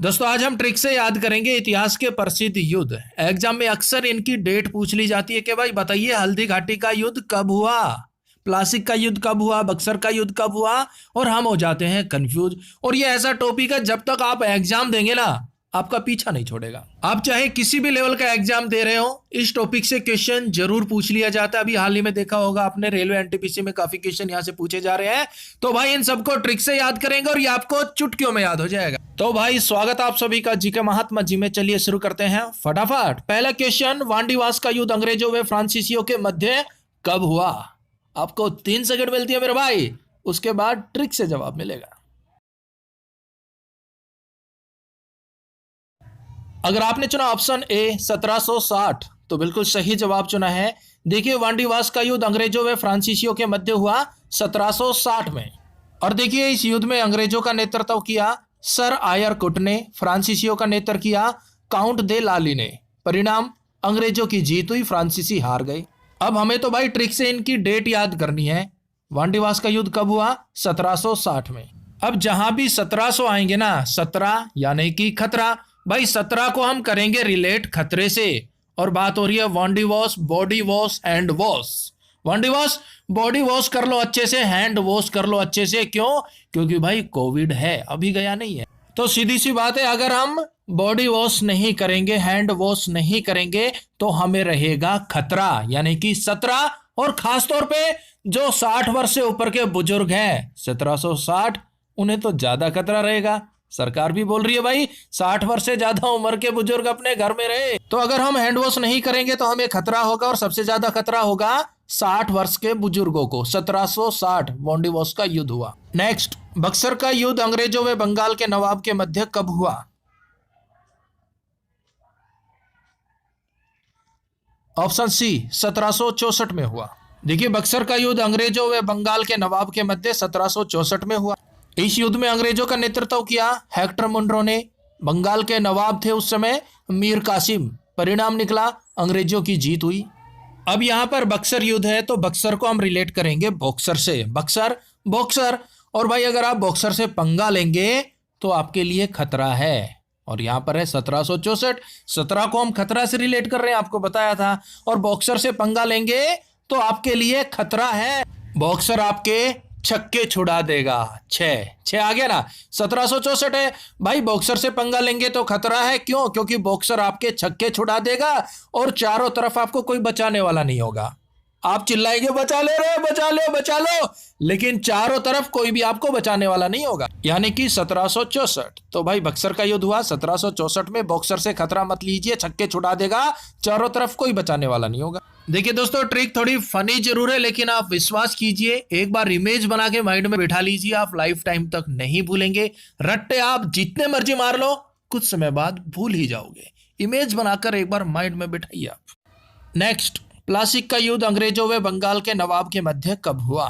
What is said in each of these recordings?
दोस्तों आज हम ट्रिक से याद करेंगे इतिहास के प्रसिद्ध युद्ध। एग्जाम में अक्सर इनकी डेट पूछ ली जाती है कि भाई बताइए हल्दी घाटी का युद्ध कब हुआ, प्लासी का युद्ध कब हुआ, बक्सर का युद्ध कब हुआ, और हम हो जाते हैं कंफ्यूज। और ये ऐसा टॉपिक है जब तक आप एग्जाम देंगे ना आपका पीछा नहीं छोड़ेगा। आप चाहे किसी भी लेवल का एग्जाम दे रहे हो इस टॉपिक से क्वेश्चन जरूर पूछ लिया जाता है। अभी हाल ही में देखा होगा आपने रेलवे एनटीपीसी में काफी क्वेश्चन यहां से पूछे जा रहे हैं। तो भाई इन सबको ट्रिक से याद करेंगे और ये आपको चुटकियों में याद हो जाएगा। तो भाई स्वागत आप सभी का जीके महात्मा जी में। चलिए शुरू करते हैं फटाफट। पहला क्वेश्चन, वांडीवास का युद्ध अंग्रेजों व फ्रांसीसियों के मध्य कब हुआ? आपको 3 सेकंड मिलती है मेरे भाई, उसके बाद ट्रिक से जवाब मिलेगा। अगर आपने चुना ऑप्शन ए 1760 तो बिल्कुल सही जवाब चुना है। देखिए वांडीवास का युद्ध अंग्रेजों व फ्रांसीसियों के मध्य हुआ 1760 में। और देखिए इस युद्ध में अंग्रेजों का नेतृत्व किया सर आयर कुट ने, फ्रांसीसियों का नेतृत्व किया काउंट दे लाली ने। परिणाम अंग्रेजों की जीत हुई, फ्रांसीसी हार गए। अब हमें तो भाई ट्रिक से इनकी डेट याद करनी है। वांडीवास का युद्ध कब हुआ? 1760 में। अब जहां भी 1700 आएंगे ना, 17 यानी कि खतरा, भाई 17 को हम करेंगे रिलेट खतरे से। और बात हो रही है वांडी wash, body wash, hand wash. वांडी वॉश बॉडी वॉश कर लो अच्छे से, हैंड वॉश कर लो अच्छे से। क्यों? क्योंकि भाई कोविड है, अभी गया नहीं है। तो सीधी सी बात है, अगर हम बॉडी वॉश नहीं करेंगे, हैंड वॉश नहीं करेंगे तो हमें रहेगा खतरा, यानी कि 17। और खासतौर पे जो 60 वर्ष से ऊपर के बुजुर्ग हैं 1760, उन्हें तो ज्यादा खतरा रहेगा। सरकार भी बोल रही है भाई 60 वर्ष से ज्यादा उम्र के बुजुर्ग अपने घर में रहे। तो अगर हम हैंड वॉश नहीं करेंगे तो हमें खतरा होगा, और सबसे ज्यादा खतरा होगा 60 वर्ष के बुजुर्गों को। 1760 वांडी वॉश का युद्ध हुआ। नेक्स्ट, बक्सर का युद्ध अंग्रेजों व बंगाल के नवाब के मध्य कब हुआ? ऑप्शन सी 1764 में हुआ। देखिए बक्सर का युद्ध अंग्रेजों व बंगाल के नवाब के मध्य 1764 में हुआ। इस युद्ध में अंग्रेजों का नेतृत्व किया हेक्टर मुनरो ने। बंगाल के नवाब थे उस समय मीर कासिम। परिणाम निकला अंग्रेजों की जीत हुई। अब यहां पर बक्सर युद्ध है तो बक्सर को हम रिलेट करेंगे बॉक्सर से। बक्सर बॉक्सर, और भाई अगर आप बॉक्सर से पंगा लेंगे तो आपके लिए खतरा है। और यहां पर है 1764, 17 को हम खतरा से रिलेट कर रहे हैं, आपको बताया था। और बॉक्सर से पंगा लेंगे तो आपके लिए खतरा है। बॉक्सर आपके छक्के छुड़ा देगा। 6 आ गया ना, 1764 है। भाई बॉक्सर से पंगा लेंगे तो खतरा है। क्यों? क्योंकि बॉक्सर आपके छक्के छुड़ा देगा और चारों तरफ आपको कोई बचाने वाला नहीं होगा। आप चिल्लाएंगे बचा ले रे, बचा लो बचा लो, लेकिन चारों तरफ कोई भी आपको बचाने वाला नहीं होगा, यानी कि 1764। तो भाई बक्सर का युद्ध हुआ 1764 में। बॉक्सर से खतरा मत लीजिए, छक्के छुड़ा देगा, चारों तरफ कोई बचाने वाला नहीं होगा। देखिए दोस्तों ट्रिक थोड़ी फनी जरूर है, लेकिन आप विश्वास कीजिए, एक बार इमेज बना के माइंड में बिठा लीजिए, आप लाइफ टाइम तक नहीं भूलेंगे। रट्टे आप जितने मर्जी मार लो, कुछ समय बाद भूल ही जाओगे। इमेज बनाकर एक बार माइंड में बिठाइए आप। नेक्स्ट, प्लासी का युद्ध अंग्रेजों व बंगाल के नवाब के मध्य कब हुआ?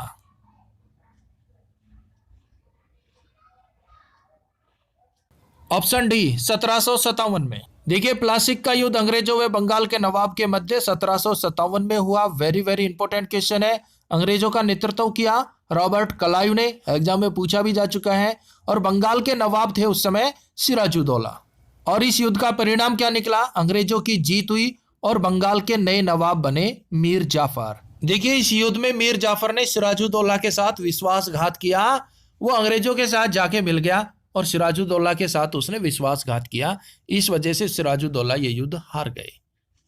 ऑप्शन डी 1757 में। देखिए प्लासी का युद्ध अंग्रेजों व बंगाल के नवाब के मध्य 1757 में हुआ। वेरी वेरी इंपॉर्टेंट क्वेश्चन है। अंग्रेजों का नेतृत्व किया रॉबर्ट क्लाइव ने, एग्जाम में पूछा भी जा चुका है। और बंगाल के नवाब थे उस समय सिराजुद्दौला। और इस युद्ध का परिणाम क्या निकला? अंग्रेजों की जीत हुई और बंगाल के नए नवाब बने मीर जाफर। देखिए इस युद्ध में मीर जाफर ने सिराजुद्दौला के साथ विश्वासघात किया। वो अंग्रेजों के साथ जाके मिल गया और सिराजुद्दौला के साथ उसने विश्वासघात किया। इस वजह से सिराजुद्दौला ये युद्ध हार गए।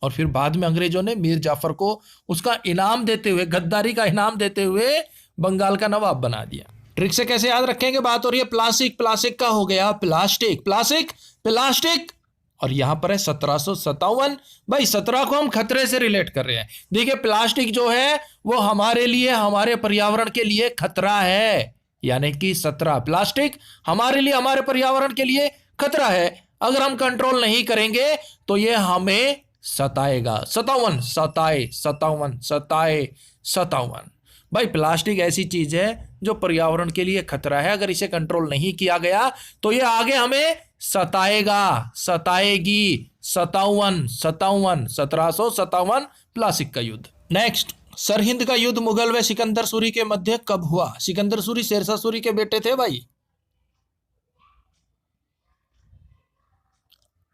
और फिर बाद में अंग्रेजों ने मीर जाफर को उसका इनाम देते हुए, गद्दारी का इनाम देते हुए बंगाल का नवाब बना दिया। ट्रिक से कैसे याद रखेंगे? बात हो रही है प्लास्टिक, प्लास्टिक का हो गया प्लास्टिक, प्लास्टिक प्लास्टिक। और यहां पर है 1757। भाई 17 को हम खतरे से रिलेट कर रहे हैं। देखिए प्लास्टिक जो है वो हमारे लिए, हमारे पर्यावरण के लिए खतरा है, यानी कि 17 प्लास्टिक हमारे लिए, हमारे पर्यावरण के लिए खतरा है। अगर हम कंट्रोल नहीं करेंगे तो ये हमें सताएगा। 57 सताए, 57 सताए, 57। भाई प्लास्टिक ऐसी चीज है जो पर्यावरण के लिए खतरा है। अगर इसे कंट्रोल नहीं किया गया तो ये आगे हमें सताएगा, सताएगी। 57 57 1757 प्लास्टिक का युद्ध। नेक्स्ट, सरहिंद का युद्ध मुगल व सिकंदर सूरी के मध्य कब हुआ? सिकंदर सूरी शेरशाह सूरी के बेटे थे भाई।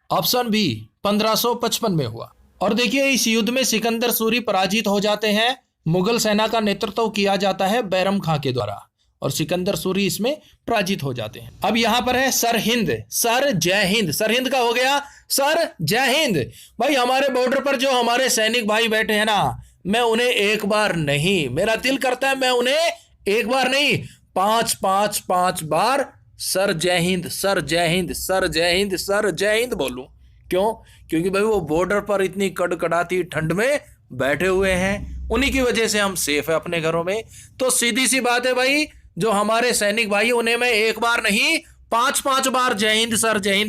ऑप्शन बी 1555 में हुआ। और देखिए इस युद्ध में सिकंदर सूरी पराजित हो जाते हैं। मुगल सेना का नेतृत्व किया जाता है बैरम खां के द्वारा और सिकंदर सूरी इसमें पराजित हो जाते हैं। अब यहां पर है सर हिंद, सर जय हिंद। सर हिंद का हो गया सर जय हिंद। भाई हमारे बॉर्डर पर जो हमारे सैनिक भाई बैठे हैं ना, मैं उन्हें एक बार नहीं, मेरा दिल करता है मैं उन्हें एक बार नहीं 5 बार सर जय हिंद, सर जय हिंद, सर जय हिंद, सर जय हिंद बोलूं। क्यों? क्योंकि भाई वो बॉर्डर पर इतनी कड़कड़ाती ठंड में बैठे हुए हैं, उन्हीं की वजह से हम सेफ है अपने घरों में। तो सीधी सी बात है भाई, जो हमारे सैनिक भाई उन्हें मैं एक बार नहीं 5 बार जय हिंद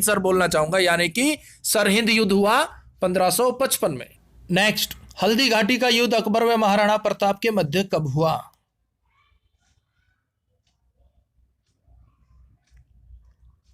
सर बोलना चाहूंगा। यानी कि सरहिंद युद्ध हुआ 1555 में। नेक्स्ट, हल्दी घाटी का युद्ध अकबर व महाराणा प्रताप के मध्य कब हुआ?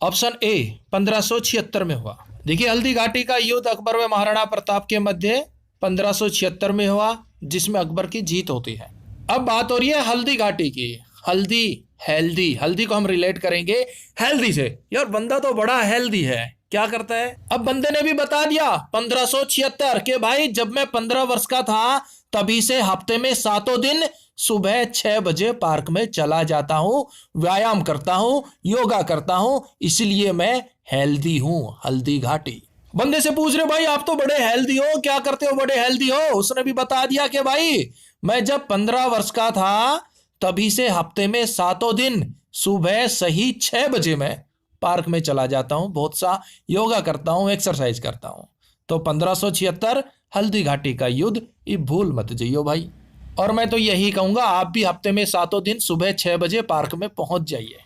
ऑप्शन ए 1576 में हुआ। देखिए हल्दी घाटी का युद्ध अकबर व महाराणा प्रताप के मध्य 1576 में हुआ, जिसमें अकबर की जीत होती है। अब बात हो रही है हल्दी घाटी की। हल्दी हेल्दी, हल्दी को हम रिलेट करेंगे हेल्दी से। यार बंदा तो बड़ा हेल्दी है, क्या करता है? अब बंदे ने भी बता दिया 1576 के भाई जब मैं 15 वर्ष का था तभी से हफ्ते में 7 दिन सुबह 6 बजे पार्क में चला जाता हूं, व्यायाम करता हूं, योगा करता हूं, इसलिए मैं हेल्दी हूं। हल्दी घाटी। बंदे से पूछ रहे भाई आप तो बड़े हेल्दी हो, क्या करते हो बड़े हेल्दी हो? उसने भी बता दिया कि भाई मैं जब 15 वर्ष का था तभी से हफ्ते में 7 दिन सुबह सही 6 बजे मैं पार्क में चला जाता हूं, बहुत सा योगा करता हूं, एक्सरसाइज करता हूं। तो 1576 हल्दी घाटी का युद्ध, ये भूल मत जाइयो भाई। और मैं तो यही कहूंगा आप भी हफ्ते में 7 दिन सुबह 6 बजे पार्क में पहुंच जाइए।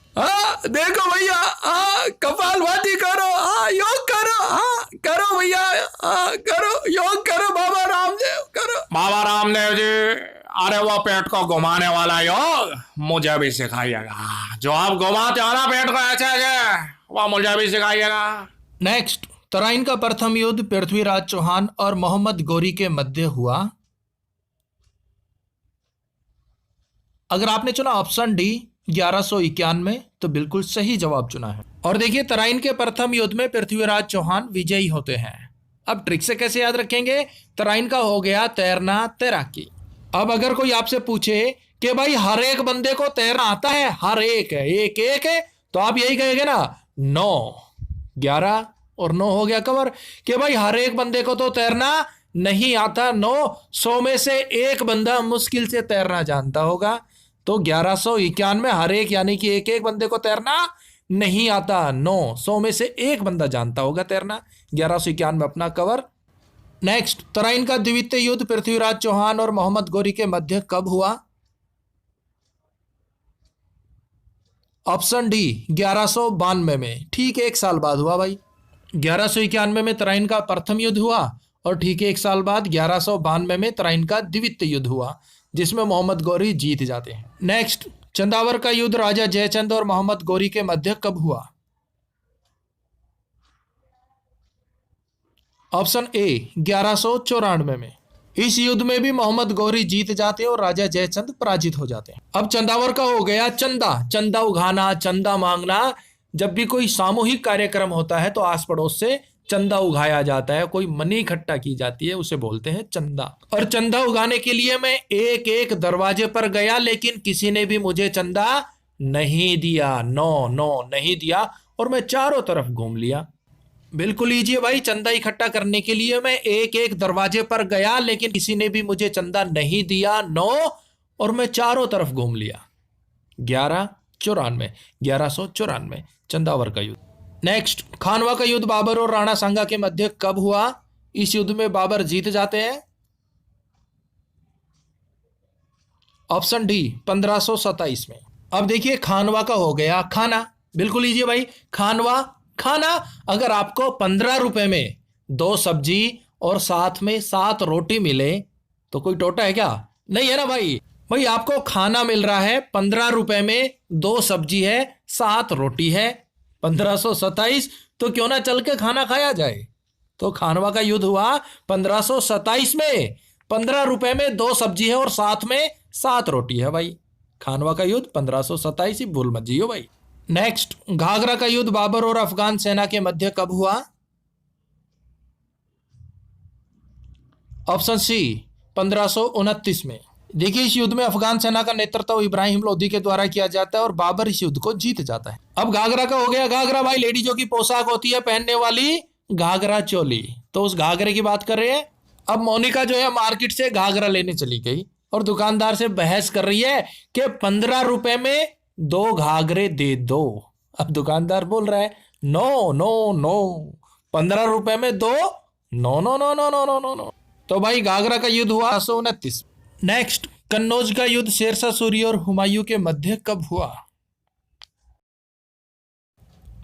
देखो भैया, कपालभाति करो, योग करो, करो भैया, करो योग करो, बाबा रामदेव करो। बाबा रामदेव जी, अरे वो पेट को घुमाने वाला योग मुझे भी सिखाइएगा। जो आप घुमाते हो ना पेट को ऐसे ऐसे, वो मुझे भी सिखाइएगा। नेक्स्ट, तराइन का प्रथम युद्ध पृथ्वीराज चौहान और मोहम्मद गौरी के मध्य हुआ। अगर आपने चुना ऑप्शन डी 1191 तो बिल्कुल सही जवाब चुना है। और देखिए तराइन के प्रथम युद्ध में पृथ्वीराज चौहान विजयी होते हैं। अब ट्रिक से कैसे याद रखेंगे? तराइन का हो गया तैरना तैराकी। अब अगर कोई आपसे पूछे कि भाई हर एक बंदे को तैरना आता है, हर एक है, एक है, तो आप यही कहेंगे ना 9, 11 और 9 हो गया कवर, कि भाई हर एक बंदे को तो तैरना नहीं आता। 900 में से एक बंदा मुश्किल से तैरना जानता होगा। तो 1191 हर एक यानी कि एक बंदे को तैरना नहीं आता। 900 में से एक बंदा जानता होगा तैरना। 1191 अपना कवर। नेक्स्ट, तराइन का द्वितीय युद्ध पृथ्वीराज चौहान और मोहम्मद गौरी के मध्य कब हुआ? ऑप्शन डी 1192 में, ठीक 1 साल बाद हुआ भाई। 1191 में तराइन का प्रथम युद्ध हुआ और ठीक 1 साल बाद 1192 में तराइन का द्वितीय युद्ध हुआ, जिसमें मोहम्मद गौरी जीत जाते हैं। नेक्स्ट, चंदावर का युद्ध राजा जयचंद और मोहम्मद गौरी के मध्य कब हुआ? ऑप्शन ए 1194 में। इस युद्ध में भी मोहम्मद गौरी जीत जाते हैं और राजा जयचंद पराजित हो जाते हैं। अब चंदावर का हो गया चंदा, चंदा उगाना, चंदा मांगना। जब भी कोई सामूहिक कार्यक्रम होता है तो आस पड़ोस से चंदा उगाया जाता है, कोई मनी इकट्ठा की जाती है, उसे बोलते हैं चंदा। और चंदा उगाने के लिए मैं एक दरवाजे पर गया, लेकिन किसी ने भी मुझे चंदा नहीं दिया। नो नहीं दिया। और मैं चारों तरफ घूम लिया। बिल्कुल लीजिए भाई, चंदा इकट्ठा करने के लिए मैं एक दरवाजे पर गया, लेकिन किसी ने भी मुझे चंदा नहीं दिया। नो, और मैं चारों तरफ घूम लिया। 1194 चंदावर का युद्ध। नेक्स्ट, खानवा का युद्ध बाबर और राणा सांगा के मध्य कब हुआ? इस युद्ध में बाबर जीत जाते हैं। ऑप्शन डी 1527 में। अब देखिए खानवा का हो गया खाना। बिल्कुल लीजिए भाई, खानवा खाना। अगर आपको 15 रुपए में 2 सब्जी और साथ में 7 रोटी मिले तो कोई टोटा है क्या? नहीं है ना भाई। भाई आपको खाना मिल रहा है 15 रुपए में, 2 सब्जी है, 7 रोटी है, 1527, तो क्यों ना चल के खाना खाया जाए। तो खानवा का युद्ध हुआ 1527 में। 15 रुपए में 2 सब्जी है और साथ में 7 रोटी है भाई। खानवा का युद्ध 1527, ही भूल मत जियो भाई। नेक्स्ट, घाघरा का युद्ध बाबर और अफगान सेना के मध्य कब हुआ? ऑप्शन सी 1529 में। देखिए इस युद्ध में अफगान सेना का नेतृत्व इब्राहिम लोदी के द्वारा किया जाता है और बाबर इस युद्ध को जीत जाता है। अब घाघरा का हो गया। घाघरा भाई लेडीजों की पोशाक होती है पहनने वाली घाघरा चोली, तो उस घाघरे की बात कर रहे हैं। अब मोनिका जो है मार्केट से घाघरा लेने चली गई और दुकानदार से बहस कर रही है कि 15 रुपए में 2 घाघरे दे दो। अब दुकानदार बोल रहा है नो नो नो, 15 रुपए में 2, no no no no no no no no. तो भाई घाघरा का युद्ध हुआ 1829। नेक्स्ट, कन्नौज का युद्ध शेरशाह सूरी और हुमायूं के मध्य कब हुआ?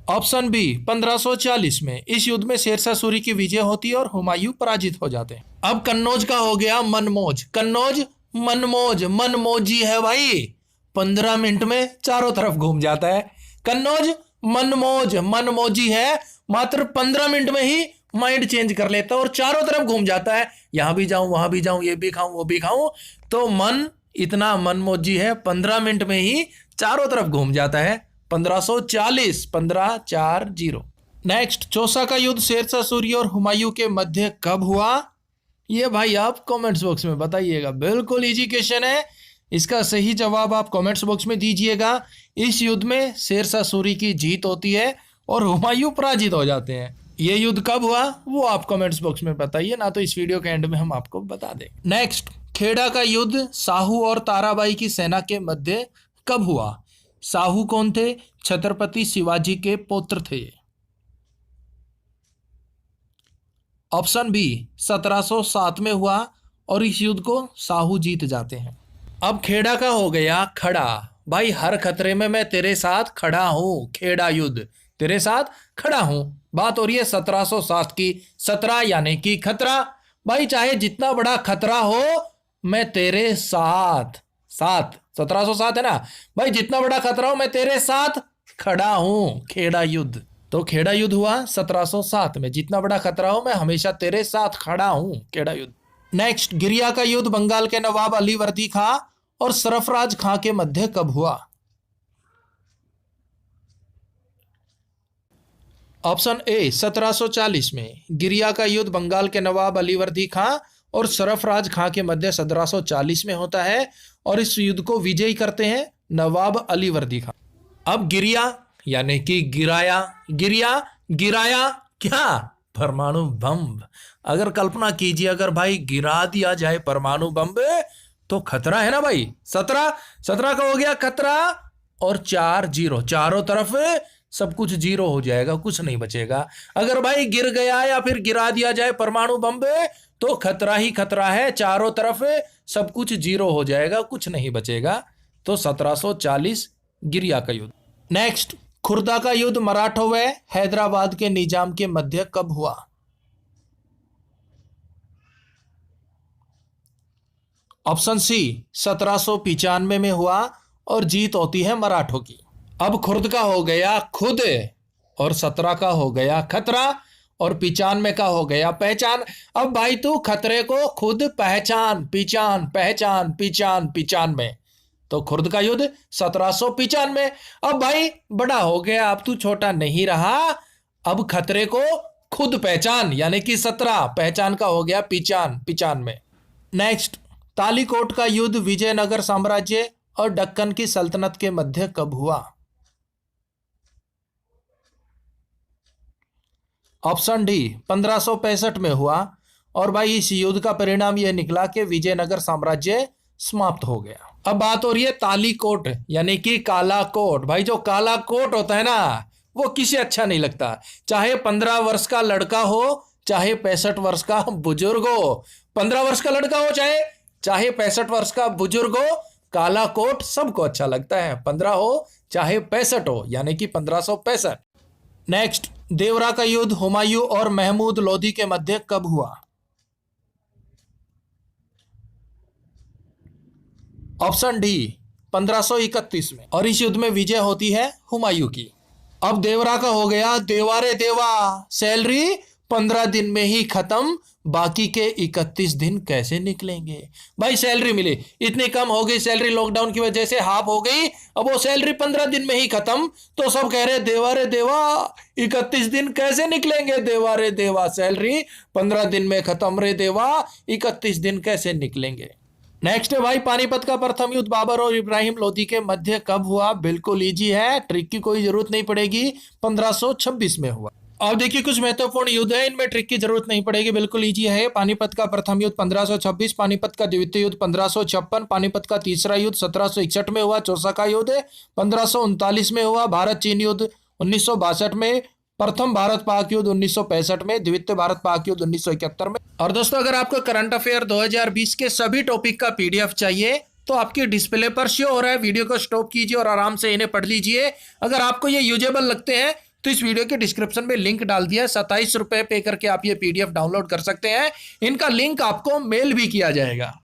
ऑप्शन बी 1540 में। इस युद्ध में शेरशाह सूरी की विजय होती है और हुमायूं पराजित हो जाते हैं। अब कन्नौज का हो गया मनमोज। कन्नौज मनमोज, मनमोजी है भाई, 15 मिनट में चारों तरफ घूम जाता है। कन्नौज मनमोज, मनमोजी है, मात्र 15 मिनट में ही माइंड चेंज कर लेता है और चारों तरफ घूम जाता है, यहां भी जाऊं वहां भी जाऊं, ये भी खाऊं वो भी खाऊं। तो मन इतना मनमोजी है, 15 मिनट में ही चारों तरफ घूम जाता है। 1540, 1540। नेक्स्ट, चौसा का युद्ध शेरशाह सूरी और हुमायूं के मध्य कब हुआ? ये भाई आप कमेंट्स बॉक्स में बताइएगा, बिल्कुल इजी क्वेश्चन है, इसका सही जवाब आप कमेंट्स बॉक्स में दीजिएगा। इस युद्ध में शेरशाह सूरी की जीत होती है और हुमायूं पराजित हो जाते हैं। ये युद्ध कब हुआ वो आप कमेंट्स बॉक्स में बताइए, ना तो इस वीडियो के एंड में हम आपको बता दें। नेक्स्ट, खेड़ा का युद्ध साहू और ताराबाई की सेना के मध्य कब हुआ? साहू कौन थे? छत्रपति शिवाजी के पुत्र थे। ऑप्शन बी 1707 में हुआ और इस युद्ध को साहू जीत जाते हैं। अब खेड़ा का हो गया खड़ा। भाई हर खतरे में मैं तेरे साथ खड़ा हूं, खेड़ा युद्ध, तेरे साथ खड़ा हूं। बात हो रही है 1707 की। 17 यानी कि खतरा। भाई चाहे जितना बड़ा खतरा हो मैं तेरे साथ, 1707 है ना भाई, जितना बड़ा खतरा हो मैं तेरे साथ खड़ा हूं, खेड़ा युद्ध। तो खेड़ा युद्ध हुआ 1707 में, जितना बड़ा खतरा हो मैं हमेशा तेरे साथ खड़ा हूं, खेड़ा युद्ध। नेक्स्ट, गिरिया का युद्ध बंगाल के नवाब अली वर्दी खां और सरफराज खां के मध्य कब हुआ? ऑप्शन ए 1740 में। गिरिया का युद्ध बंगाल के नवाब अली वर्दी खां और सरफराज खां के मध्य 1740 में होता है और इस युद्ध को विजयी करते हैं नवाब अली वर्दी खां। अब गिरिया यानी कि गिराया, गिराया क्या? परमाणु बम। अगर कल्पना कीजिए अगर भाई गिरा दिया जाए परमाणु बम तो खतरा है ना भाई। 17 का हो गया खतरा और 4 जीरो, चारों तरफ सब कुछ जीरो हो जाएगा, कुछ नहीं बचेगा। अगर भाई गिर गया या फिर गिरा दिया जाए परमाणु बम तो खतरा ही खतरा है, चारों तरफ सब कुछ जीरो हो जाएगा, कुछ नहीं बचेगा। तो 1740 गिरिया का युद्ध। नेक्स्ट, खुर्दा का युद्ध मराठों व हैदराबाद के निजाम के मध्य कब हुआ? ऑप्शन सी 1795 में हुआ और जीत होती है मराठों की। अब खुर्द का हो गया खुद और 17 का हो गया खतरा और 95 का हो गया पहचान। अब भाई तू खतरे को खुद पहचान, पहचान 95। तो खुर्द का युद्ध 1795। अब भाई बड़ा हो गया, अब तू छोटा नहीं रहा, अब खतरे को खुद पहचान यानी कि 17, पहचान का हो गया 95। नेक्स्ट, तालीकोट का युद्ध विजयनगर साम्राज्य और दक्कन की सल्तनत के मध्य कब हुआ? ऑप्शन डी 1565 में हुआ और भाई इस युद्ध का परिणाम यह निकला कि विजयनगर साम्राज्य समाप्त हो गया। अब बात हो रही है तालीकोट यानी कि काला कोट। भाई जो काला कोट होता है ना वो किसी अच्छा नहीं लगता, चाहे 15 वर्ष का लड़का हो चाहे 65 वर्ष का बुजुर्ग हो। 15 वर्ष का लड़का हो चाहे 65 वर्ष का बुजुर्ग हो, काला कोट सबको अच्छा लगता है, 15 हो चाहे 65 हो, यानी कि 1565। नेक्स्ट, देवरा का युद्ध हुमायूं और महमूद लोदी के मध्य कब हुआ? ऑप्शन डी 1531 में और इस युद्ध में विजय होती है हुमायूं की। अब देवरा का हो गया देवा रे देवा, सैलरी 15 दिन में ही खत्म, बाकी के 31 दिन कैसे निकलेंगे? भाई सैलरी मिली, इतनी कम हो गई सैलरी, लॉकडाउन की वजह से हाफ हो गई, अब वो सैलरी 15 दिन में ही खत्म, तो सब कह रहे देवा रे देवा, 31 दिन कैसे निकलेंगे देवा रे देवा, सैलरी 15 दिन में खत्म रे देवा, 31 दिन कैसे निकलेंगे? नेक्स्ट है भाई, पानीपत का प्रथम युद्ध बाबर और इब्राहिम लोदी के मध्य कब हुआ? बिल्कुल इजी है, ट्रिक की कोई जरूरत नहीं पड़ेगी, 1526 में हुआ। अब देखिए कुछ महत्वपूर्ण युद्ध है, इनमें ट्रिक की जरूरत नहीं पड़ेगी, बिल्कुल इजी है। पानीपत का प्रथम युद्ध 1526, पानीपत का द्वितीय युद्ध 1556, पानीपत का तीसरा युद्ध 1761 में हुआ, चौसा का युद्ध 1539 में हुआ, भारत चीन युद्ध 1962 में, प्रथम भारत पाक युद्ध 1965 में, द्वितीय भारत पाक युद्ध 1971 में। और दोस्तों अगर आपको करंट अफेयर 2020 के सभी टॉपिक का पीडीएफ चाहिए तो आपकी डिस्प्ले पर शो हो रहा है, वीडियो को स्टॉप कीजिए और आराम से इन्हें पढ़ लीजिए। अगर आपको ये यूजेबल लगते हैं तो इस वीडियो के डिस्क्रिप्शन में लिंक डाल दिया है, 27 रुपए पे करके आप ये पीडीएफ डाउनलोड कर सकते हैं, इनका लिंक आपको मेल भी किया जाएगा।